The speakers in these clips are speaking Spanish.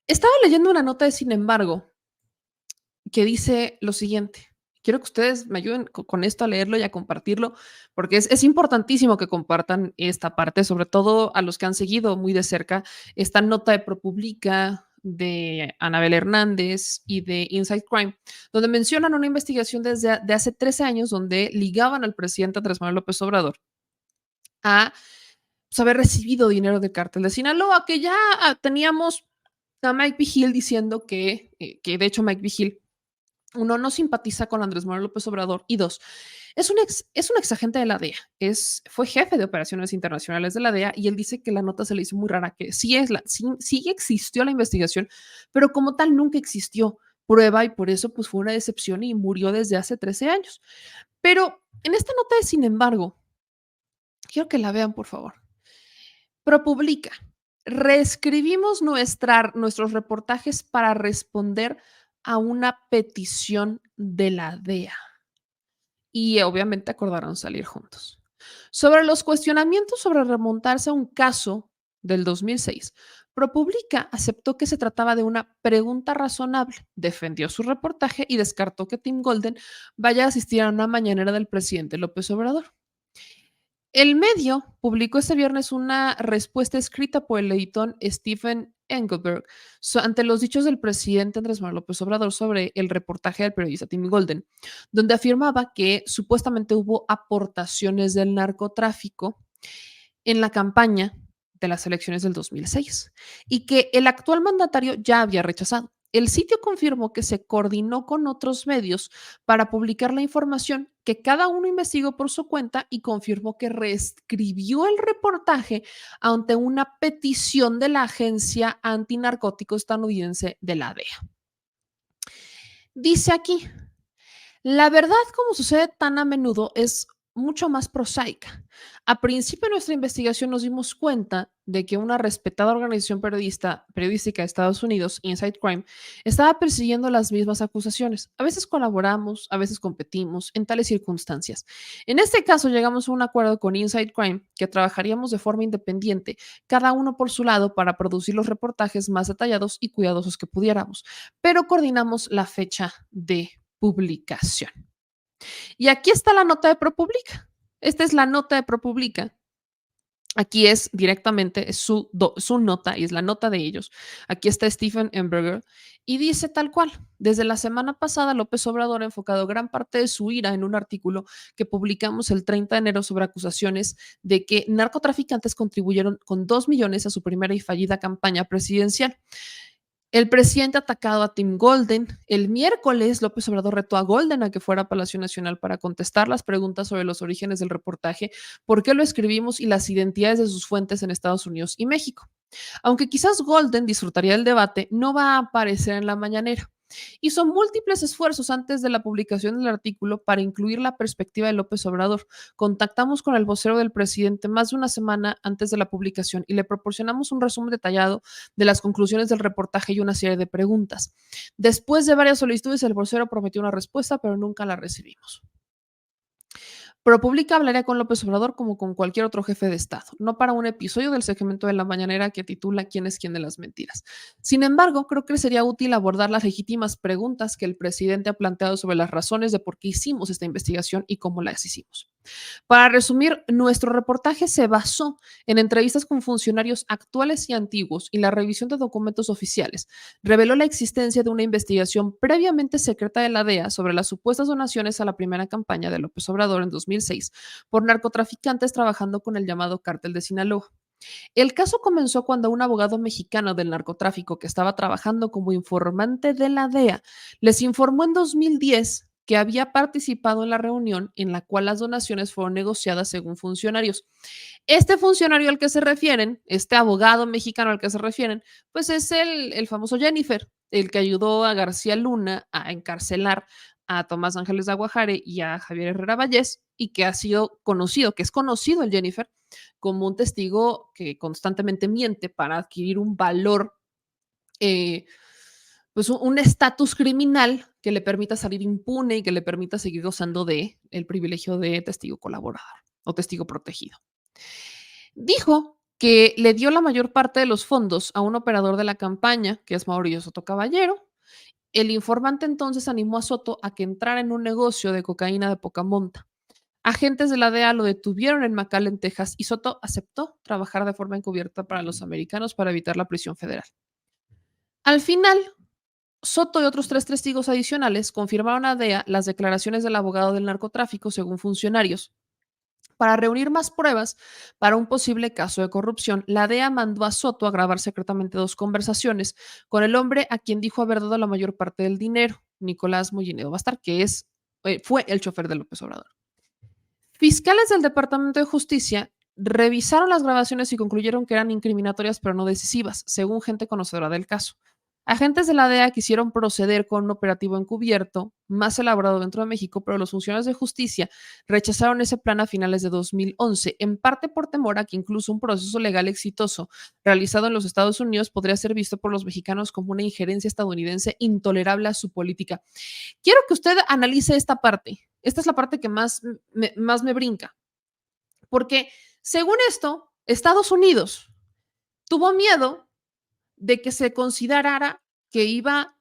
Estaba leyendo una nota de Sin embargo que dice lo siguiente. Quiero que ustedes me ayuden con esto a leerlo y a compartirlo, porque es importantísimo que compartan esta parte, sobre todo a los que han seguido muy de cerca esta nota de ProPublica, de Anabel Hernández y de Inside Crime, donde mencionan una investigación de hace 13 años donde ligaban al presidente Andrés Manuel López Obrador a pues, haber recibido dinero del cártel de Sinaloa, que ya teníamos a Mike Vigil diciendo que de hecho Mike Vigil uno, no simpatiza con Andrés Manuel López Obrador y dos, es un ex agente de la DEA, fue jefe de operaciones internacionales de la DEA y él dice que la nota se le hizo muy rara, que sí existió la investigación, pero como tal nunca existió prueba y por eso pues fue una decepción y murió desde hace 13 años. Pero en esta nota de sin embargo, quiero que la vean por favor. ProPublica. Reescribimos nuestros reportajes para responder a una petición de la DEA y obviamente acordaron salir juntos. Sobre los cuestionamientos sobre remontarse a un caso del 2006, ProPublica aceptó que se trataba de una pregunta razonable, defendió su reportaje y descartó que Tim Golden vaya a asistir a una mañanera del presidente López Obrador. El medio publicó este viernes una respuesta escrita por el editor Stephen Engelberg ante los dichos del presidente Andrés Manuel López Obrador sobre el reportaje del periodista Tim Golden, donde afirmaba que supuestamente hubo aportaciones del narcotráfico en la campaña de las elecciones del 2006 y que el actual mandatario ya había rechazado. El sitio confirmó que se coordinó con otros medios para publicar la información, que cada uno investigó por su cuenta y confirmó que reescribió el reportaje ante una petición de la agencia antinarcótico estadounidense de la DEA. Dice aquí, la verdad, como sucede tan a menudo, es mucho más prosaica. A principio de nuestra investigación nos dimos cuenta de que una respetada organización periodística de Estados Unidos, Inside Crime, estaba persiguiendo las mismas acusaciones. A veces colaboramos, a veces competimos en tales circunstancias. En este caso llegamos a un acuerdo con Inside Crime que trabajaríamos de forma independiente, cada uno por su lado, para producir los reportajes más detallados y cuidadosos que pudiéramos, pero coordinamos la fecha de publicación. Y aquí está la nota de ProPublica. Esta es la nota de ProPublica. Aquí es directamente es su nota y es la nota de ellos. Aquí está Stephen Emberger y dice tal cual. Desde la semana pasada, López Obrador ha enfocado gran parte de su ira en un artículo que publicamos el 30 de enero sobre acusaciones de que narcotraficantes contribuyeron con 2 millones a su primera y fallida campaña presidencial. El presidente atacado a Tim Golden. El miércoles, López Obrador retó a Golden a que fuera a Palacio Nacional para contestar las preguntas sobre los orígenes del reportaje, por qué lo escribimos y las identidades de sus fuentes en Estados Unidos y México. Aunque quizás Golden disfrutaría del debate, no va a aparecer en la mañanera. Hizo múltiples esfuerzos antes de la publicación del artículo para incluir la perspectiva de López Obrador. Contactamos con el vocero del presidente más de una semana antes de la publicación y le proporcionamos un resumen detallado de las conclusiones del reportaje y una serie de preguntas. Después de varias solicitudes, el vocero prometió una respuesta, pero nunca la recibimos. ProPublica hablaría con López Obrador como con cualquier otro jefe de Estado, no para un episodio del segmento de la mañanera que titula ¿Quién es quién de las mentiras? Sin embargo, creo que sería útil abordar las legítimas preguntas que el presidente ha planteado sobre las razones de por qué hicimos esta investigación y cómo las hicimos. Para resumir, nuestro reportaje se basó en entrevistas con funcionarios actuales y antiguos y la revisión de documentos oficiales. Reveló la existencia de una investigación previamente secreta de la DEA sobre las supuestas donaciones a la primera campaña de López Obrador en 2006 por narcotraficantes trabajando con el llamado Cártel de Sinaloa. El caso comenzó cuando un abogado mexicano del narcotráfico que estaba trabajando como informante de la DEA les informó en 2010 que había participado en la reunión en la cual las donaciones fueron negociadas según funcionarios. Este funcionario al que se refieren, este abogado mexicano al que se refieren, pues es el famoso Jennifer, el que ayudó a García Luna a encarcelar a Tomás Ángeles de Aguajare y a Javier Herrera Vallés y que ha sido conocido, que es conocido el Jennifer como un testigo que constantemente miente para adquirir un valor, eh, pues un estatus criminal que le permita salir impune y que le permita seguir gozando de el privilegio de testigo colaborador o testigo protegido. Dijo que le dio la mayor parte de los fondos a un operador de la campaña, que es Mauricio Soto Caballero. El informante entonces animó a Soto a que entrara en un negocio de cocaína de poca monta. Agentes de la DEA lo detuvieron en McAllen, Texas, y Soto aceptó trabajar de forma encubierta para los americanos para evitar la prisión federal. Al final, Soto y otros 3 testigos adicionales confirmaron a DEA las declaraciones del abogado del narcotráfico, según funcionarios. Para reunir más pruebas para un posible caso de corrupción, la DEA mandó a Soto a grabar secretamente 2 conversaciones con el hombre a quien dijo haber dado la mayor parte del dinero, Nicolás Mollinedo Bastar, que fue el chofer de López Obrador. Fiscales del Departamento de Justicia revisaron las grabaciones y concluyeron que eran incriminatorias pero no decisivas, según gente conocedora del caso. Agentes de la DEA quisieron proceder con un operativo encubierto más elaborado dentro de México, pero los funcionarios de justicia rechazaron ese plan a finales de 2011, en parte por temor a que incluso un proceso legal exitoso realizado en los Estados Unidos podría ser visto por los mexicanos como una injerencia estadounidense intolerable a su política. Quiero que usted analice esta parte. Esta es la parte que más me brinca, porque según esto, Estados Unidos tuvo miedo de que se considerara que iba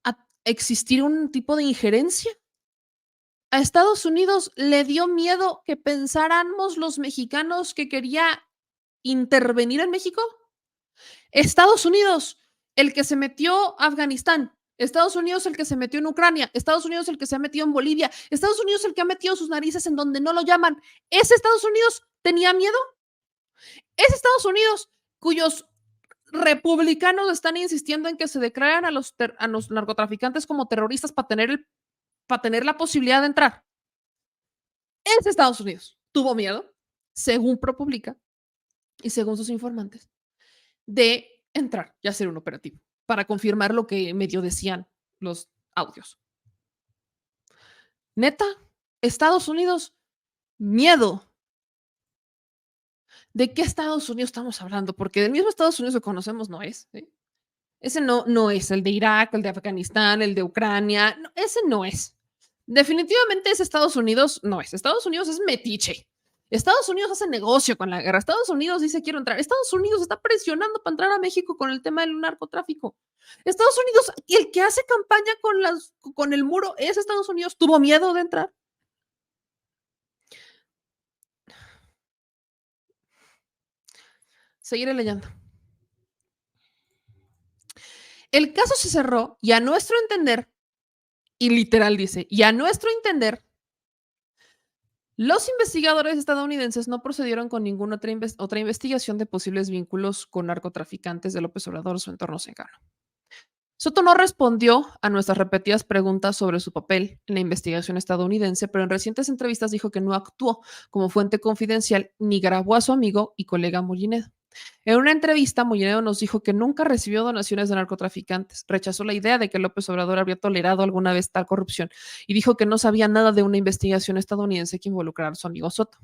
a existir un tipo de injerencia. A Estados Unidos le dio miedo que pensáramos los mexicanos que quería intervenir en México. Estados Unidos, el que se metió a Afganistán. Estados Unidos, el que se metió en Ucrania. Estados Unidos, el que se ha metido en Bolivia. Estados Unidos, el que ha metido sus narices en donde no lo llaman. ¿Ese Estados Unidos tenía miedo? ¿Es Estados Unidos cuyos republicanos están insistiendo en que se declaren a los narcotraficantes como terroristas para tener la posibilidad de entrar? ¿Es Estados Unidos? ¿Tuvo miedo, según ProPublica y según sus informantes, de entrar y hacer un operativo para confirmar lo que medio decían los audios? Neta, Estados Unidos, miedo. ¿De qué Estados Unidos estamos hablando? Porque del mismo Estados Unidos que conocemos no es. ¿Sí? Ese no es el de Irak, el de Afganistán, el de Ucrania. No, ese no es. Definitivamente ese Estados Unidos no es. Estados Unidos es metiche. Estados Unidos hace negocio con la guerra. Estados Unidos dice quiero entrar. Estados Unidos está presionando para entrar a México con el tema del narcotráfico. Estados Unidos, y el que hace campaña con el muro es Estados Unidos. ¿Tuvo miedo de entrar? Seguiré leyendo. El caso se cerró y a nuestro entender, y literal dice, y a nuestro entender, los investigadores estadounidenses no procedieron con ninguna otra investigación de posibles vínculos con narcotraficantes de López Obrador o su entorno cercano. Soto no respondió a nuestras repetidas preguntas sobre su papel en la investigación estadounidense, pero en recientes entrevistas dijo que no actuó como fuente confidencial ni grabó a su amigo y colega Mollinedo. En una entrevista, Mollinedo nos dijo que nunca recibió donaciones de narcotraficantes, rechazó la idea de que López Obrador habría tolerado alguna vez tal corrupción y dijo que no sabía nada de una investigación estadounidense que involucrara a su amigo Soto.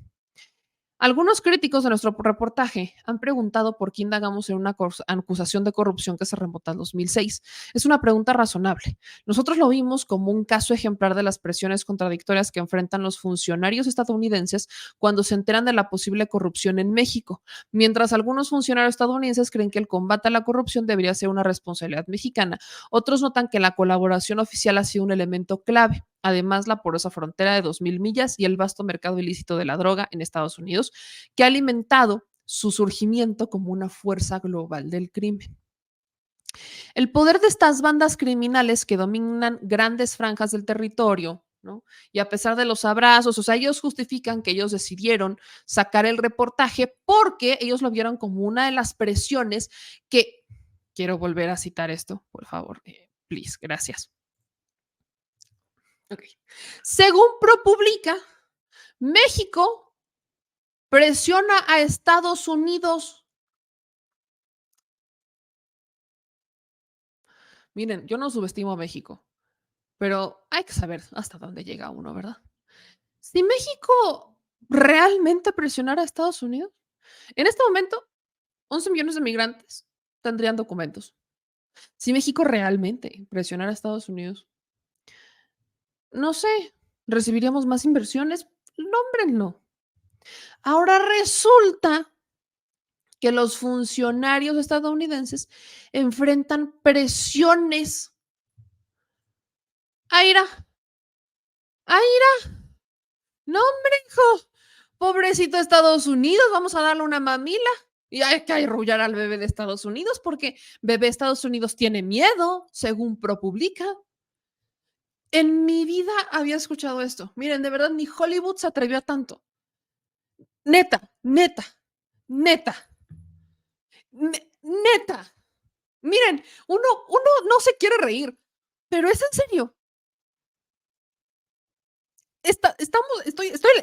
Algunos críticos de nuestro reportaje han preguntado por qué indagamos en una acusación de corrupción que se remonta al 2006. Es una pregunta razonable. Nosotros lo vimos como un caso ejemplar de las presiones contradictorias que enfrentan los funcionarios estadounidenses cuando se enteran de la posible corrupción en México, mientras algunos funcionarios estadounidenses creen que el combate a la corrupción debería ser una responsabilidad mexicana. Otros notan que la colaboración oficial ha sido un elemento clave. Además, la porosa frontera de 2.000 millas y el vasto mercado ilícito de la droga en Estados Unidos, que ha alimentado su surgimiento como una fuerza global del crimen. El poder de estas bandas criminales que dominan grandes franjas del territorio, ¿no? Y a pesar de los abrazos, o sea, ellos justifican que ellos decidieron sacar el reportaje porque ellos lo vieron como una de las presiones que, quiero volver a citar esto, por favor, please, gracias. Okay. Según ProPublica, México presiona a Estados Unidos. Miren, yo no subestimo a México, pero hay que saber hasta dónde llega uno, ¿verdad? Si México realmente presionara a Estados Unidos, en este momento 11 millones de migrantes tendrían documentos. Si México realmente presionara a Estados Unidos, no sé, recibiríamos más inversiones. Nómbrenlo. Ahora resulta que los funcionarios estadounidenses enfrentan presiones. Aira, Aira, no, hombre, hijo, pobrecito Estados Unidos, vamos a darle una mamila. Y hay que arrullar al bebé de Estados Unidos porque bebé Estados Unidos tiene miedo, según ProPublica. En mi vida había escuchado esto. Miren, de verdad, ni Hollywood se atrevió a tanto. Neta, neta, neta, neta. Miren, uno no se quiere reír, pero es en serio.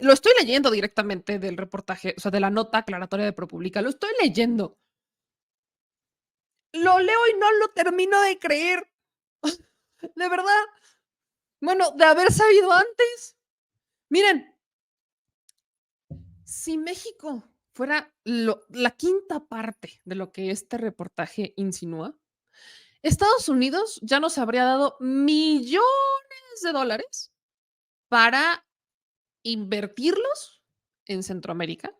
Lo estoy leyendo directamente del reportaje, o sea, de la nota aclaratoria de ProPublica. Lo estoy leyendo. Lo leo y no lo termino de creer. De verdad. Bueno, de haber sabido antes. Miren, si México fuera la quinta parte de lo que este reportaje insinúa, Estados Unidos ya nos habría dado millones de dólares para invertirlos en Centroamérica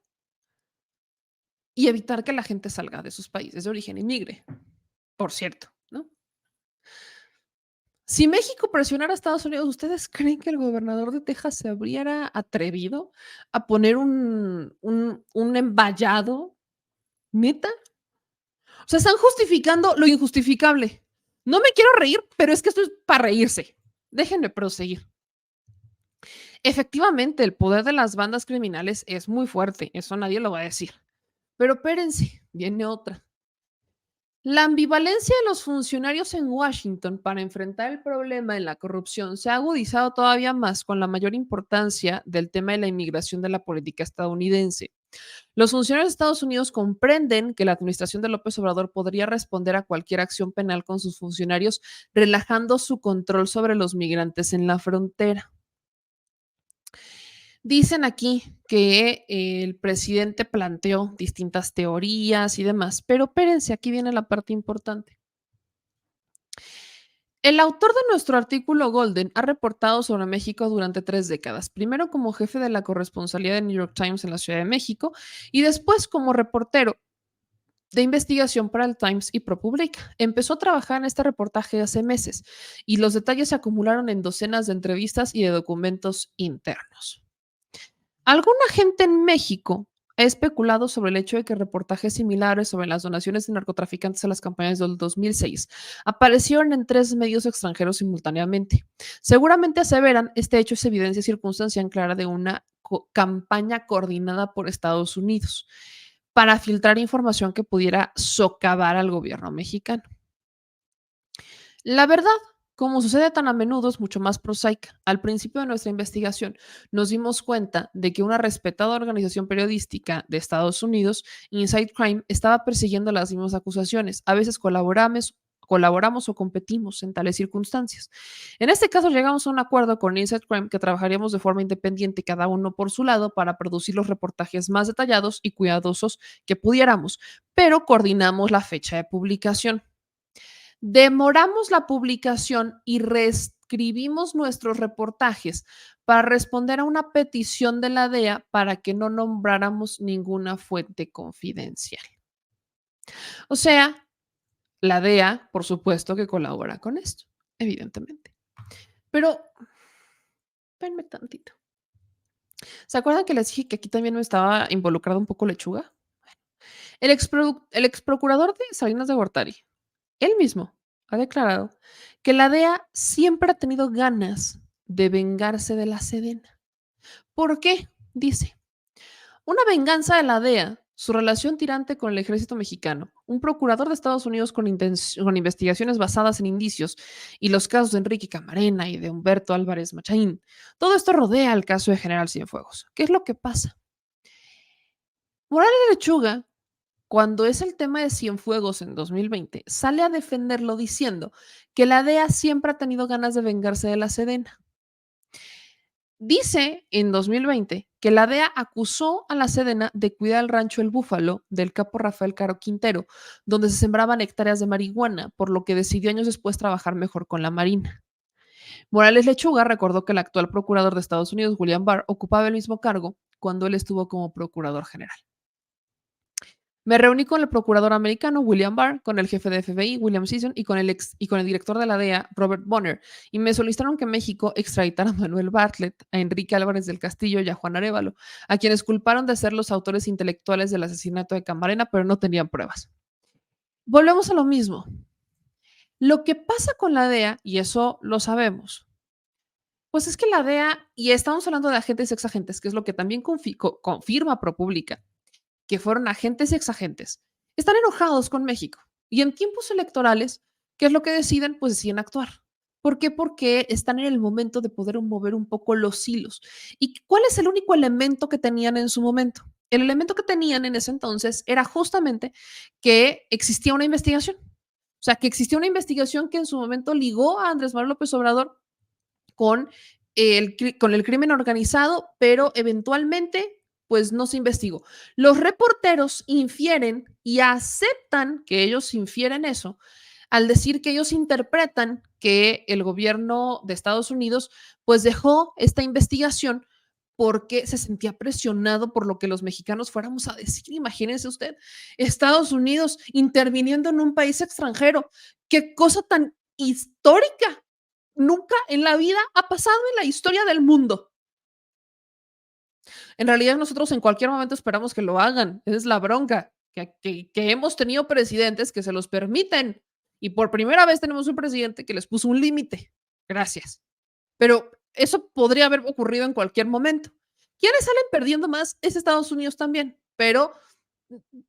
y evitar que la gente salga de sus países de origen y migre, por cierto, ¿no? Si México presionara a Estados Unidos, ¿ustedes creen que el gobernador de Texas se habría atrevido a poner un envallado? ¿Neta? O sea, están justificando lo injustificable. No me quiero reír, pero es que esto es para reírse. Déjenme proseguir. Efectivamente, el poder de las bandas criminales es muy fuerte, eso nadie lo va a decir. Pero espérense, viene otra. La ambivalencia de los funcionarios en Washington para enfrentar el problema de la corrupción se ha agudizado todavía más con la mayor importancia del tema de la inmigración de la política estadounidense. Los funcionarios de Estados Unidos comprenden que la administración de López Obrador podría responder a cualquier acción penal con sus funcionarios, relajando su control sobre los migrantes en la frontera. Dicen aquí que el presidente planteó distintas teorías y demás, pero espérense, aquí viene la parte importante. El autor de nuestro artículo Golden ha reportado sobre México durante 3 décadas, primero como jefe de la corresponsalía de New York Times en la Ciudad de México y después como reportero de investigación para el Times y ProPublica. Empezó a trabajar en este reportaje hace meses y los detalles se acumularon en docenas de entrevistas y de documentos internos. Alguna gente en México ha especulado sobre el hecho de que reportajes similares sobre las donaciones de narcotraficantes a las campañas del 2006 aparecieron en 3 medios extranjeros simultáneamente. Seguramente aseveran este hecho es evidencia circunstancial clara de una campaña coordinada por Estados Unidos para filtrar información que pudiera socavar al gobierno mexicano. La verdad, como sucede tan a menudo, es mucho más prosaica. Al principio de nuestra investigación nos dimos cuenta de que una respetada organización periodística de Estados Unidos, Inside Crime, estaba persiguiendo las mismas acusaciones. A veces colaboramos o competimos en tales circunstancias. En este caso llegamos a un acuerdo con Inside Crime que trabajaríamos de forma independiente cada uno por su lado para producir los reportajes más detallados y cuidadosos que pudiéramos, pero coordinamos la fecha de publicación. Demoramos la publicación y reescribimos nuestros reportajes para responder a una petición de la DEA para que no nombráramos ninguna fuente confidencial. O sea, la DEA, por supuesto que colabora con esto, evidentemente. Pero, espérenme tantito. ¿Se acuerdan que les dije que aquí también me estaba involucrado un poco Lechuga? El ex procurador de Salinas de Gortari, él mismo ha declarado que la DEA siempre ha tenido ganas de vengarse de la Sedena. ¿Por qué? Dice, una venganza de la DEA, su relación tirante con el ejército mexicano, un procurador de Estados Unidos con investigaciones basadas en indicios y los casos de Enrique Camarena y de Humberto Álvarez Machaín. Todo esto rodea el caso de General Cienfuegos. ¿Qué es lo que pasa? Morales Lechuga, cuando es el tema de Cienfuegos en 2020, sale a defenderlo diciendo que la DEA siempre ha tenido ganas de vengarse de la Sedena. Dice en 2020 que la DEA acusó a la Sedena de cuidar el rancho El Búfalo del capo Rafael Caro Quintero, donde se sembraban hectáreas de marihuana, por lo que decidió años después trabajar mejor con la Marina. Morales Lechuga recordó que el actual procurador de Estados Unidos, William Barr, ocupaba el mismo cargo cuando él estuvo como procurador general. Me reuní con el procurador americano William Barr, con el jefe de FBI William Sisson y con el director de la DEA Robert Bonner, y me solicitaron que México extraditara a Manuel Bartlett, a Enrique Álvarez del Castillo y a Juan Arévalo, a quienes culparon de ser los autores intelectuales del asesinato de Camarena, pero no tenían pruebas. Volvemos a lo mismo. Lo que pasa con la DEA, y eso lo sabemos, pues es que la DEA, y estamos hablando de agentes y exagentes, que es lo que también confirma ProPublica, que fueron agentes y exagentes, están enojados con México. Y en tiempos electorales, ¿qué es lo que deciden? Pues deciden actuar. ¿Por qué? Porque están en el momento de poder mover un poco los hilos. ¿Y cuál es el único elemento que tenían en su momento? El elemento que tenían en ese entonces era justamente que existía una investigación. O sea, que existía una investigación que en su momento ligó a Andrés Manuel López Obrador con con el crimen organizado, pero eventualmente pues no se investigó. Los reporteros infieren y aceptan que ellos infieren eso al decir que ellos interpretan que el gobierno de Estados Unidos pues dejó esta investigación porque se sentía presionado por lo que los mexicanos fuéramos a decir. Imagínense usted, Estados Unidos interviniendo en un país extranjero. Qué cosa tan histórica. Nunca en la vida ha pasado en la historia del mundo. En realidad nosotros en cualquier momento esperamos que lo hagan. Esa es la bronca, que hemos tenido presidentes que se los permiten. Y por primera vez tenemos un presidente que les puso un límite. Gracias. Pero eso podría haber ocurrido en cualquier momento. ¿Quiénes salen perdiendo más? Es Estados Unidos también. Pero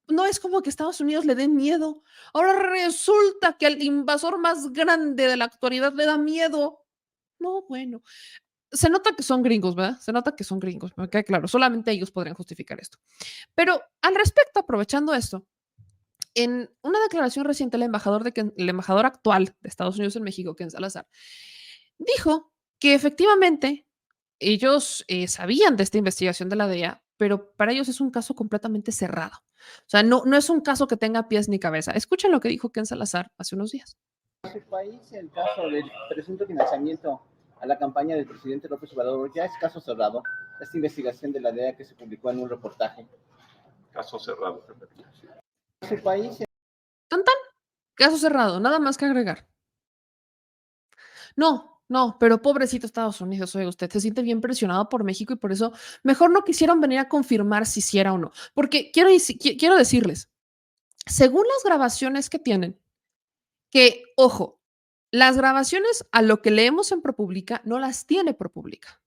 no es como que Estados Unidos le dé miedo. Ahora resulta que al invasor más grande de la actualidad le da miedo. No, bueno, se nota que son gringos, ¿verdad? Se nota que son gringos, me queda claro. Solamente ellos podrían justificar esto. Pero al respecto, aprovechando esto, en una declaración reciente, el embajador actual de Estados Unidos en México, Ken Salazar, dijo que efectivamente ellos sabían de esta investigación de la DEA, pero para ellos es un caso completamente cerrado. O sea, no es un caso que tenga pies ni cabeza. Escuchen lo que dijo Ken Salazar hace unos días. En su país, el caso del presunto financiamiento a la campaña del presidente López Obrador ya es caso cerrado. Esta investigación de la DEA que se publicó en un reportaje. Caso cerrado. En su país. Tan tan, caso cerrado, nada más que agregar. No, pero pobrecito Estados Unidos, oiga usted, se siente bien presionado por México y por eso mejor no quisieron venir a confirmar si sí era o no. Porque quiero decirles, según las grabaciones que tienen, que, ojo, las grabaciones a lo que leemos en ProPublica no las tiene ProPublica.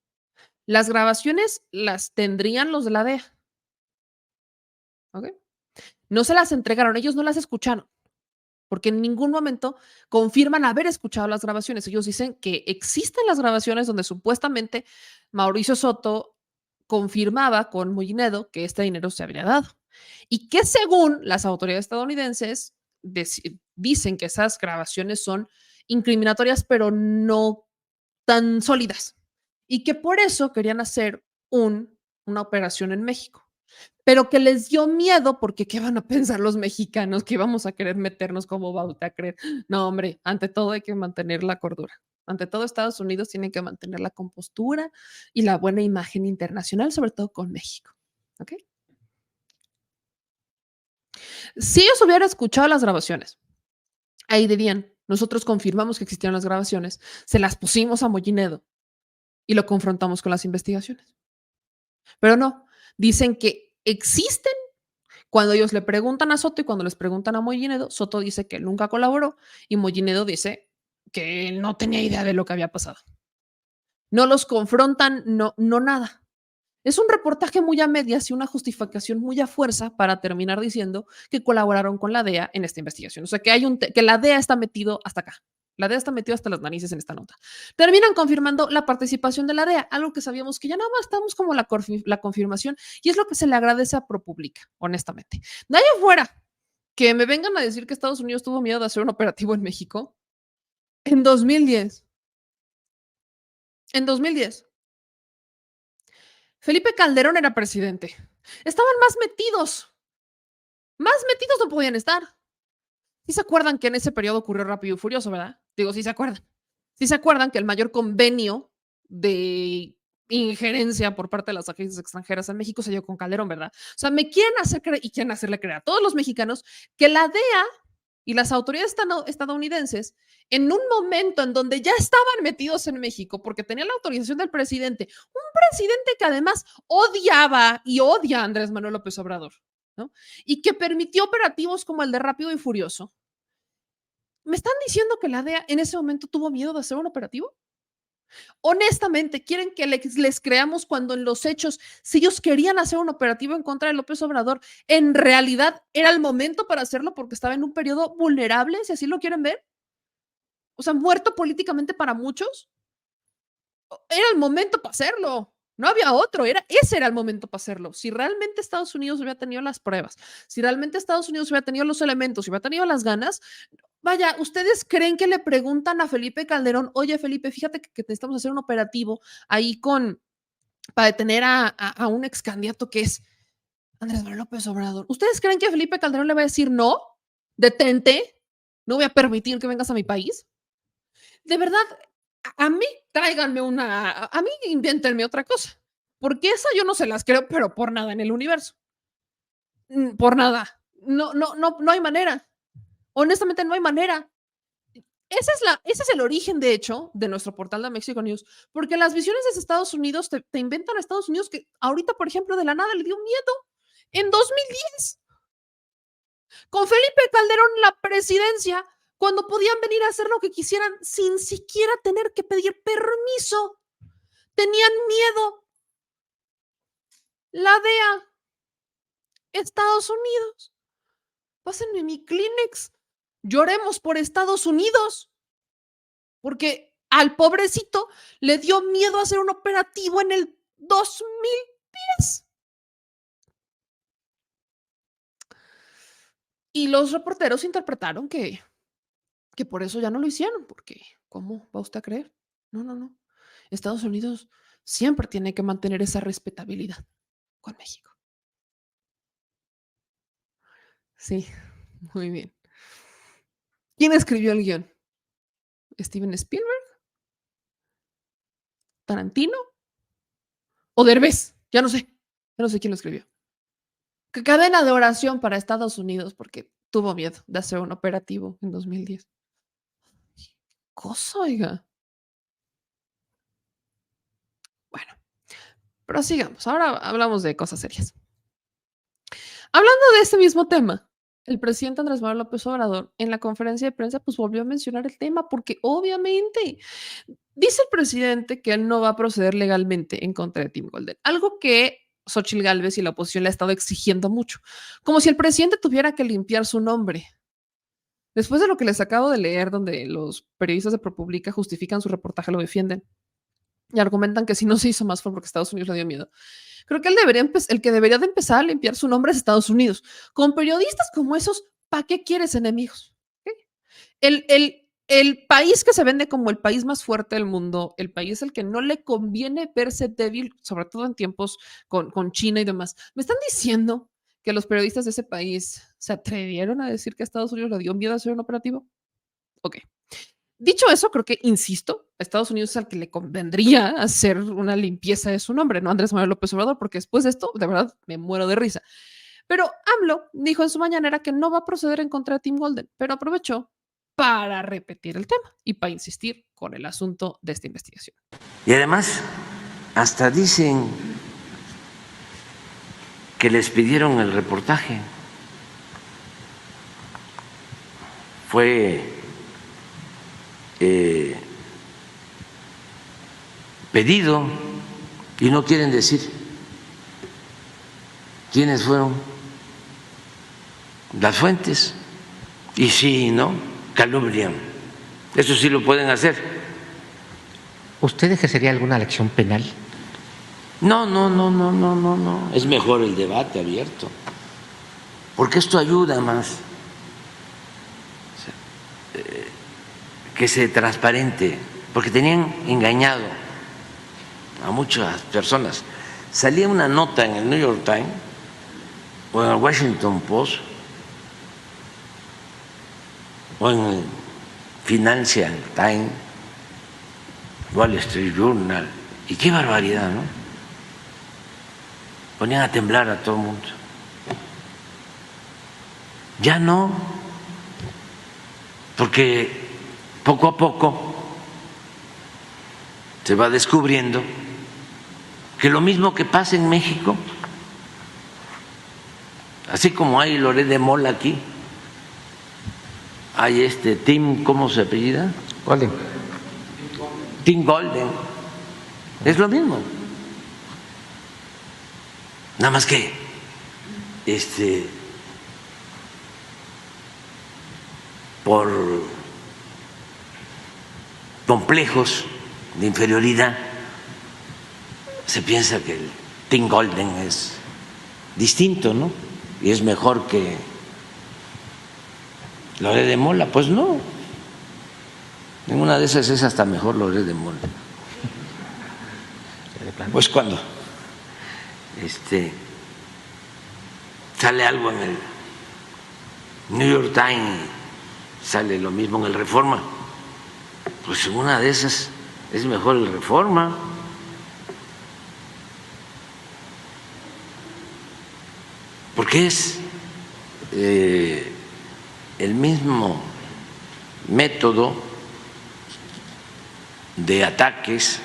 Las grabaciones las tendrían los de la DEA. ¿Ok? No se las entregaron, ellos no las escucharon, porque en ningún momento confirman haber escuchado las grabaciones. Ellos dicen que existen las grabaciones donde supuestamente Mauricio Soto confirmaba con Moinedo que este dinero se habría dado y que según las autoridades estadounidenses dicen que esas grabaciones son incriminatorias pero no tan sólidas y que por eso querían hacer una operación en México, pero que les dio miedo porque ¿qué van a pensar los mexicanos? Que vamos a querer meternos como bauta a creer. No, hombre, ante todo hay que mantener la cordura. Ante todo, Estados Unidos tiene que mantener la compostura y la buena imagen internacional, sobre todo con México. ¿Ok? Si ellos hubieran escuchado las grabaciones, ahí dirían, nosotros confirmamos que existían las grabaciones, se las pusimos a Mollinedo y lo confrontamos con las investigaciones. Pero no, dicen que existen. Cuando ellos le preguntan a Soto y cuando les preguntan a Mollinedo, Soto dice que nunca colaboró y Mollinedo dice que no tenía idea de lo que había pasado. No los confrontan, no nada. Es un reportaje muy a medias y una justificación muy a fuerza para terminar diciendo que colaboraron con la DEA en esta investigación. O sea, que la DEA está metido hasta acá. La DEA está metido hasta las narices en esta nota. Terminan confirmando la participación de la DEA, algo que sabíamos que ya nada más estamos como la confirmación y es lo que se le agradece a ProPublica, honestamente. De ahí afuera, que me vengan a decir que Estados Unidos tuvo miedo de hacer un operativo en México en 2010. En 2010. Felipe Calderón era presidente. Estaban más metidos no podían estar. ¿Sí se acuerdan que en ese periodo ocurrió Rápido y Furioso, verdad? Digo, sí se acuerdan. Sí se acuerdan que el mayor convenio de injerencia por parte de las agencias extranjeras en México se dio con Calderón, ¿verdad? O sea, me quieren hacer creer y quieren hacerle creer a todos los mexicanos que la DEA y las autoridades estadounidenses, en un momento en donde ya estaban metidos en México porque tenían la autorización del presidente, un presidente que además odiaba y odia a Andrés Manuel López Obrador, ¿no? Y que permitió operativos como el de Rápido y Furioso. ¿Me están diciendo que la DEA en ese momento tuvo miedo de hacer un operativo? Honestamente, ¿quieren que les creamos cuando en los hechos, si ellos querían hacer un operativo en contra de López Obrador, en realidad era el momento para hacerlo porque estaba en un periodo vulnerable, si así lo quieren ver? O sea, muerto políticamente para muchos. Era el momento para hacerlo. No había otro, ese era el momento para hacerlo. Si realmente Estados Unidos hubiera tenido las pruebas, si realmente Estados Unidos hubiera tenido los elementos, si hubiera tenido las ganas, vaya, ¿ustedes creen que le preguntan a Felipe Calderón, oye Felipe, fíjate que necesitamos hacer un operativo ahí para detener a un ex candidato que es Andrés Manuel López Obrador? ¿Ustedes creen que Felipe Calderón le va a decir no? Detente, no voy a permitir que vengas a mi país. De verdad, a mí tráiganme a mí invéntenme otra cosa, porque esa yo no se las creo, pero por nada en el universo. Por nada. No hay manera. Honestamente, no hay manera. Ese es el origen, de hecho, de nuestro portal de Mexico News, porque las visiones de Estados Unidos te inventan a Estados Unidos que ahorita, por ejemplo, de la nada le dio miedo en 2010. Con Felipe Calderón en la presidencia, cuando podían venir a hacer lo que quisieran sin siquiera tener que pedir permiso. Tenían miedo. La DEA, Estados Unidos. Pásenme mi Kleenex. Lloremos por Estados Unidos. Porque al pobrecito le dio miedo hacer un operativo en el 2010. Y los reporteros interpretaron que por eso ya no lo hicieron, porque ¿cómo va usted a creer? No. Estados Unidos siempre tiene que mantener esa respetabilidad con México. Sí, muy bien. ¿Quién escribió el guión? ¿Steven Spielberg? ¿Tarantino? ¿O Derbez? Ya no sé quién lo escribió. ¿Qué cadena de oración para Estados Unidos? Porque tuvo miedo de hacer un operativo en 2010. Cosa, oiga. Bueno, pero sigamos. Ahora hablamos de cosas serias. Hablando de este mismo tema, el presidente Andrés Manuel López Obrador en la conferencia de prensa pues volvió a mencionar el tema porque obviamente dice el presidente que él no va a proceder legalmente en contra de Tim Golden, algo que Xóchitl Gálvez y la oposición le ha estado exigiendo mucho, como si el presidente tuviera que limpiar su nombre. Después de lo que les acabo de leer, donde los periodistas de ProPublica justifican su reportaje, lo defienden y argumentan que si no se hizo más fue porque Estados Unidos le dio miedo. Creo que el que debería de empezar a limpiar su nombre es Estados Unidos. Con periodistas como esos, ¿para qué quieres enemigos? El país que se vende como el país más fuerte del mundo, el país al que no le conviene verse débil, sobre todo en tiempos con China y demás. ¿Me están diciendo que los periodistas de ese país se atrevieron a decir que a Estados Unidos le dio miedo a hacer un operativo? Ok. Dicho eso, creo que, insisto, a Estados Unidos es al que le convendría hacer una limpieza de su nombre, no Andrés Manuel López Obrador, porque después de esto, de verdad, me muero de risa. Pero AMLO dijo en su mañanera que no va a proceder en contra de Tim Golden, pero aprovechó para repetir el tema y para insistir con el asunto de esta investigación. Y además, hasta dicen que les pidieron el reportaje. Fue pedido y no quieren decir quiénes fueron las fuentes. Y sí, ¿no? Calumnian. Eso sí lo pueden hacer. ¿Usted ejercería alguna acción penal? No. Es mejor el debate abierto, porque esto ayuda más que se transparente, porque tenían engañado a muchas personas. Salía una nota en el New York Times o en el Washington Post o en el Financial Times, Wall Street Journal, Y qué barbaridad, ¿no? Ponían a temblar a todo el mundo. Ya no, porque poco a poco se va descubriendo que lo mismo que pasa en México, así como hay Loret de Mola aquí, hay Tim, ¿cómo se apellida? Golden. Tim Golden. Es lo mismo. Nada más que por complejos de inferioridad se piensa que el Tim Golden es distinto, ¿no? Y es mejor que Loret de Mola. Pues no. Ninguna de esas es hasta mejor Loret de Mola. Pues cuando sale algo en el New York Times, sale lo mismo en el Reforma, pues en una de esas es mejor el Reforma. Porque es el mismo método de ataques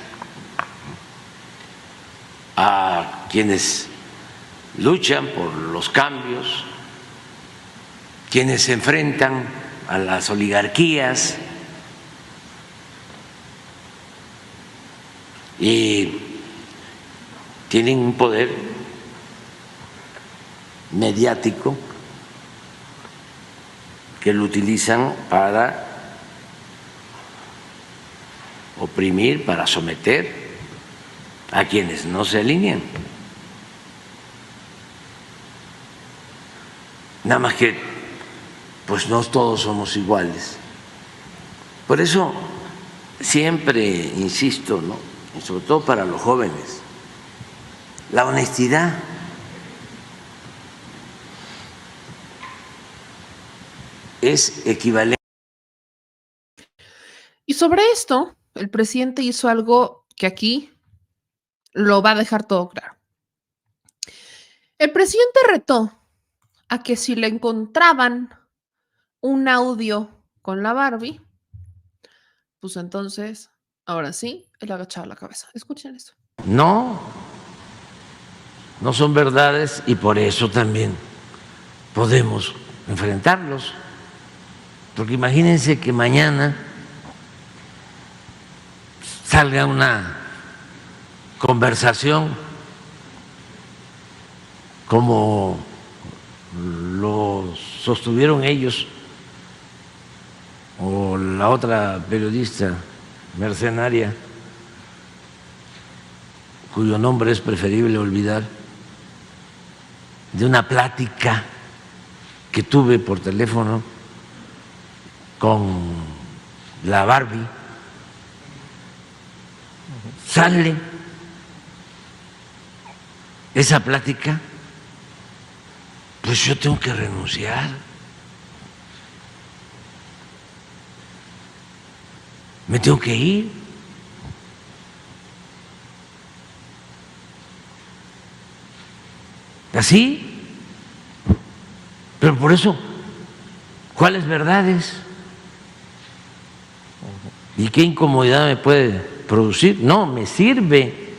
a quienes luchan por los cambios, quienes se enfrentan a las oligarquías y tienen un poder mediático que lo utilizan para oprimir, para someter a quienes no se alinean. Nada más que, pues no todos somos iguales. Por eso siempre insisto, ¿no? Y sobre todo para los jóvenes, la honestidad. Es equivalente. Y sobre esto, el presidente hizo algo que aquí lo va a dejar todo claro. El presidente retó a que si le encontraban un audio con la Barbie, pues entonces, ahora sí, él agachaba la cabeza. Escuchen esto. No, no son verdades y por eso también podemos enfrentarlos. Porque imagínense que mañana salga una conversación como lo sostuvieron ellos o la otra periodista mercenaria cuyo nombre es preferible olvidar, de una plática que tuve por teléfono con la Barbie. Sale esa plática, pues yo tengo que renunciar. Me tengo que ir. Así. Pero por eso, ¿cuáles verdades? ¿Y qué incomodidad me puede producir? No, me sirve.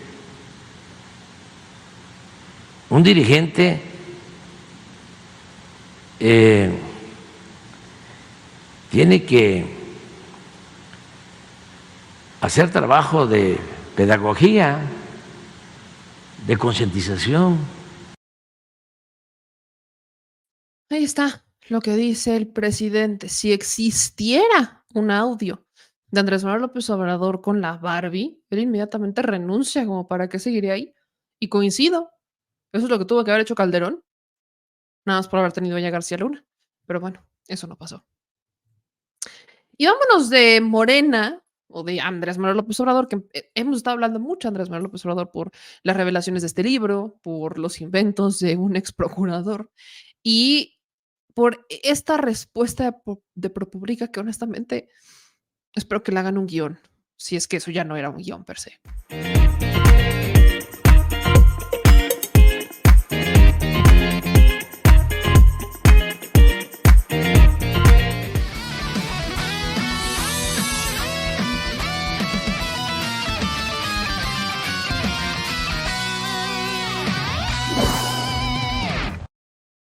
Un dirigente tiene que hacer trabajo de pedagogía, de concientización. Ahí está lo que dice el presidente. Si existiera un audio de Andrés Manuel López Obrador con la Barbie, él inmediatamente renuncia, como para qué seguiría ahí. Y coincido, eso es lo que tuvo que haber hecho Calderón, nada más por haber tenido ya García Luna. Pero bueno, eso no pasó. Y vámonos de Morena o de Andrés Manuel López Obrador, que hemos estado hablando mucho de Andrés Manuel López Obrador por las revelaciones de este libro, por los inventos de un ex procurador y por esta respuesta de ProPublica que honestamente espero que le hagan un guión, si es que eso ya no era un guión per se.